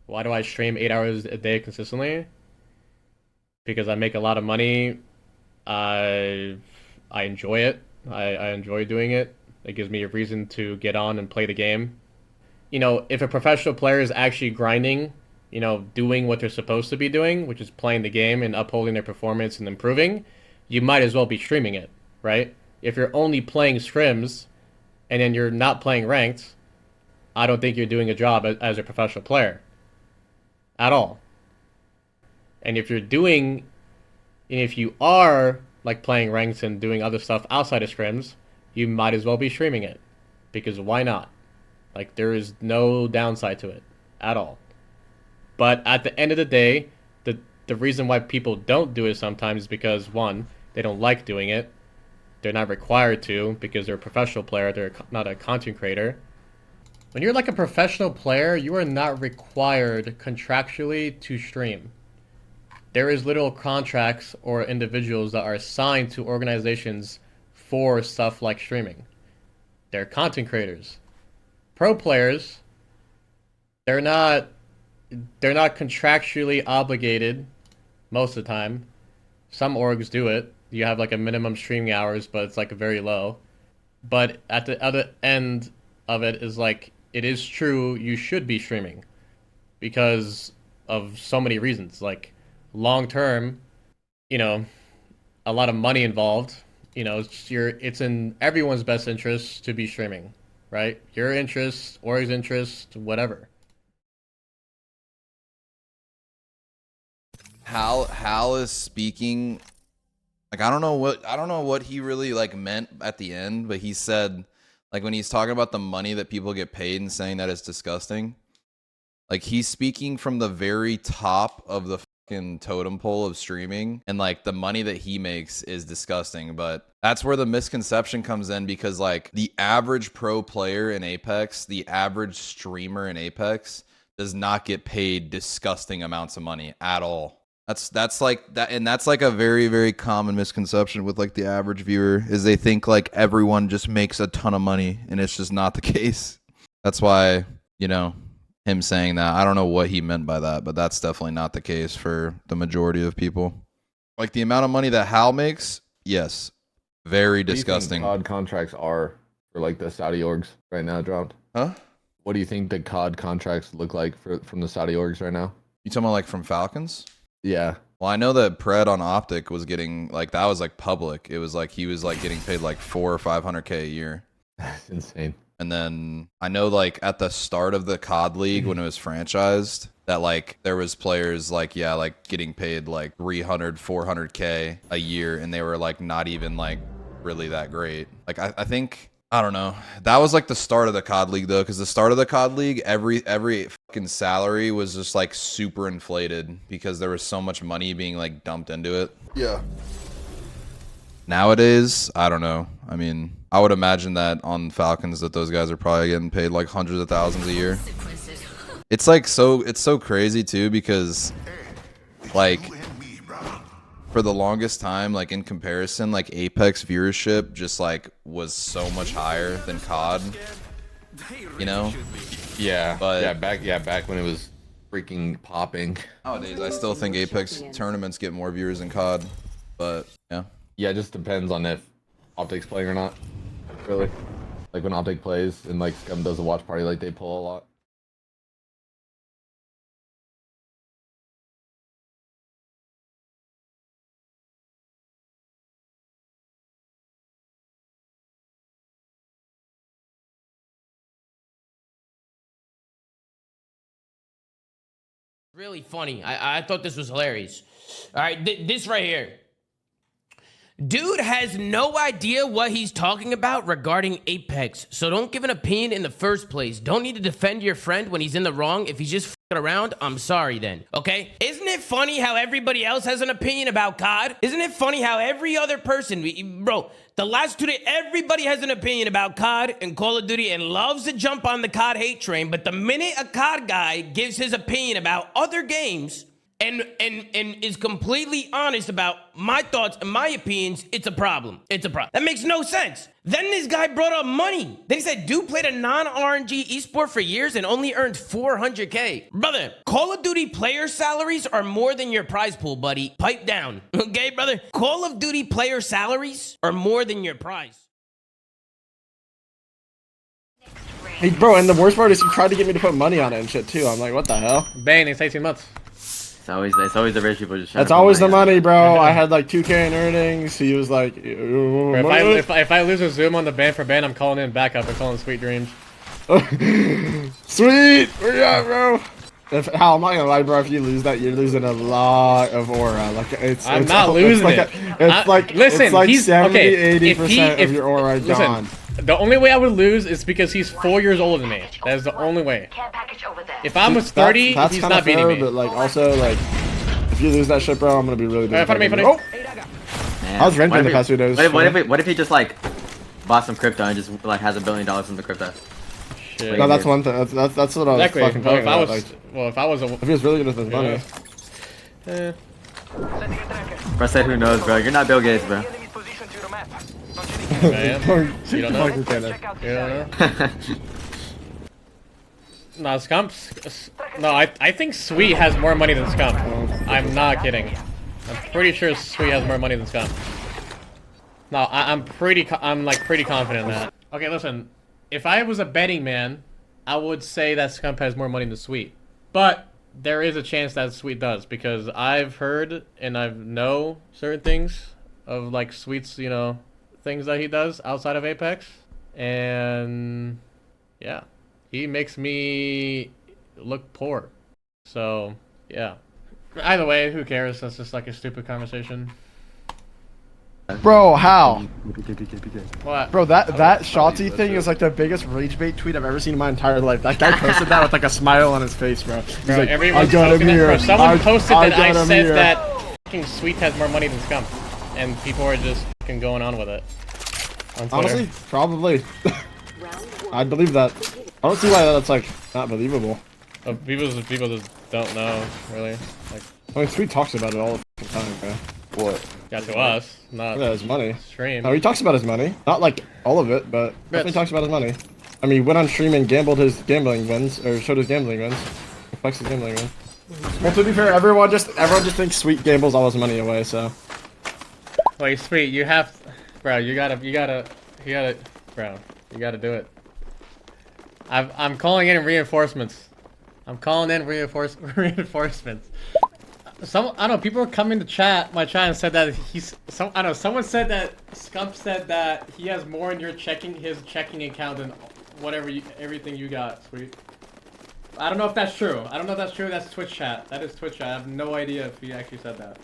Why do I stream 8 hours a day consistently? Because I make a lot of money. I I enjoy it. I enjoy doing it. It gives me a reason to get on and play the game. If a professional player is actually grinding, doing what they're supposed to be doing, which is playing the game and upholding their performance and improving, you might as well be streaming it, right? If you're only playing scrims and then you're not playing ranked, I don't think you're doing a job as a professional player at all. And if you are like playing ranks and doing other stuff outside of scrims, you might as well be streaming it. Because why not? Like, there is no downside to it at all. But at the end of the day, the reason why people don't do it sometimes is because, one, they don't like doing it. They're not required to because they're a professional player. They're not a content creator. When you're like a professional player, you are not required contractually to stream. There is little contracts or individuals that are assigned to organizations for stuff like streaming. They're content creators. Pro players, they're not contractually obligated most of the time. Some orgs do it. You have like a minimum streaming hours, but it's like very low. But at the other end of it is like, it is true you should be streaming because of so many reasons. Like, long term, a lot of money involved. It's in everyone's best interest to be streaming, right? Your interest, org's interest, whatever. Hal is speaking, like, I don't know what he really like meant at the end, but he said, like, when he's talking about the money that people get paid and saying that it's disgusting, like, he's speaking from the very top of the fucking totem pole of streaming, and like the money that he makes is disgusting. But that's where the misconception comes in, because like the average pro player in Apex, the average streamer in Apex does not get paid disgusting amounts of money at all. That's like that, and that's like a very, very common misconception with like the average viewer, is they think like everyone just makes a ton of money, and it's just not the case. That's why, him saying that, I don't know what he meant by that, but that's definitely not the case for the majority of people. Like, the amount of money that Hal makes, yes, very disgusting. What do you think COD contracts are for like the Saudi orgs right now, dropped? Huh? What do you think the COD contracts look like from the Saudi orgs right now? You talking about like from Falcons? Yeah. Well, I know that Pred on Optic was getting, like, that was like public. It was like he was like getting paid like 400 or 500K a year. That's insane. And then I know like at the start of the COD League when it was franchised, that like there was players like, yeah, like getting paid like 300, 400K a year, and they were like not even like really that great. Like, I think, I don't know. That was like the start of the COD League though, because the start of the COD League, every fucking salary was just like super inflated because there was so much money being like dumped into it. Yeah. Nowadays, I don't know. I mean, I would imagine that on Falcons that those guys are probably getting paid like hundreds of thousands a year. It's like it's so crazy too, because like for the longest time, like in comparison, like Apex viewership just like was so much higher than COD. Yeah. But back when it was freaking popping. Nowadays, I still think Apex tournaments get more viewers than COD. But yeah. Yeah, it just depends on if Optic's playing or not. Really. Like when Optic plays and like Scum does a watch party, like they pull a lot. Really funny. I thought this was hilarious. All right, this right here. Dude has no idea what he's talking about regarding Apex, so don't give an opinion in the first place. Don't need to defend your friend when he's in the wrong. If he's just f***ing around, I'm sorry then, okay? Isn't it funny how everybody else has an opinion about COD? Isn't it funny how every other person, bro, the last 2 days, everybody has an opinion about COD and Call of Duty and loves to jump on the COD hate train, but the minute a COD guy gives his opinion about other games, and is completely honest about my thoughts and my opinions, it's a problem. It's a problem. That makes no sense. Then this guy brought up money. Then he said, dude played a non-RNG esport for years and only earned 400K. Brother, Call of Duty player salaries are more than your prize pool, buddy. Pipe down. Okay, brother? Call of Duty player salaries are more than your prize. Hey, bro, and the worst part is he tried to get me to put money on it and shit too. I'm like, what the hell? Bang, it's 18 months. It's always the rich people just trying That's to put always the on money, bro. I had like 2K in earnings. He was like, Bro, if I lose a Zoom on the ban for ban, I'm calling in backup. I'm calling Sweetdreams. Sweet! Where you at, bro? Hal, I'm not gonna lie, bro. If you lose that, you're losing a lot of aura. Like I'm not losing it. Listen, it's like he's 70, 80% of your aura listen, gone. The only way I would lose is because he's 4 years older than me. That is the only way. If I was 30, that's he's kinda not beating fair, me. But like, also, like, if you lose that shit, bro, I'm gonna be really disappointed. Funny. Oh, Man, I was renting what if the he- past few days. What if he just like bought some crypto and just like has $1 billion from the crypto? Shit. No, that's one thing. That's what I was Exactly. fucking talking about. Like, If I was a if he was really good with his money. Eh. Bro said, who knows, bro? You're not Bill Gates, bro. Man, you don't know? Fucking kidding. You don't know? No, Scump's... No, I think Sweet has more money than Scump. I'm not kidding. I'm pretty sure Sweet has more money than Scump. No, I'm pretty confident in that. Okay, listen. If I was a betting man, I would say that Scump has more money than Sweet. But there is a chance that Sweet does, because I've heard and I know certain things of like Sweet's, you know, things that he does outside of Apex. And yeah, he makes me look poor. So yeah. Either way, who cares? That's just like a stupid conversation. Bro, Hal. What? Bro, that Shotzi thing is like the biggest rage bait tweet I've ever seen in my entire life. That guy posted that with like a smile on his face, bro. He's Bro, like, everyone's I got him posting that. here. Bro, someone posted that I got him said here. that fucking Sweet has more money than Scump, and people are just fucking going on with it. On Twitter. Honestly, probably. I'd believe that. I don't see why that's like not believable. People just don't know, really. Like, I mean, Sweet talks about it all the time, bro. What? got to us, not Yeah, his money. stream. No, he talks about his money. Not like all of it, but definitely talks about his money. I mean, he went on stream and gambled his gambling wins, or showed his gambling wins. Flexed his gambling wins. Well, to be fair, everyone just thinks Sweet gambles all his money away, so. Wait, Sweet, you have, bro, you gotta, bro, you gotta do it. I'm calling in reinforcements. I'm calling in reinforcements. I don't know, people are coming to my chat and said that I don't know, someone said that Scump said that he has more in his checking account than everything you got, Sweet. I don't know if that's true. That's Twitch chat. That is Twitch chat. I have no idea if he actually said that.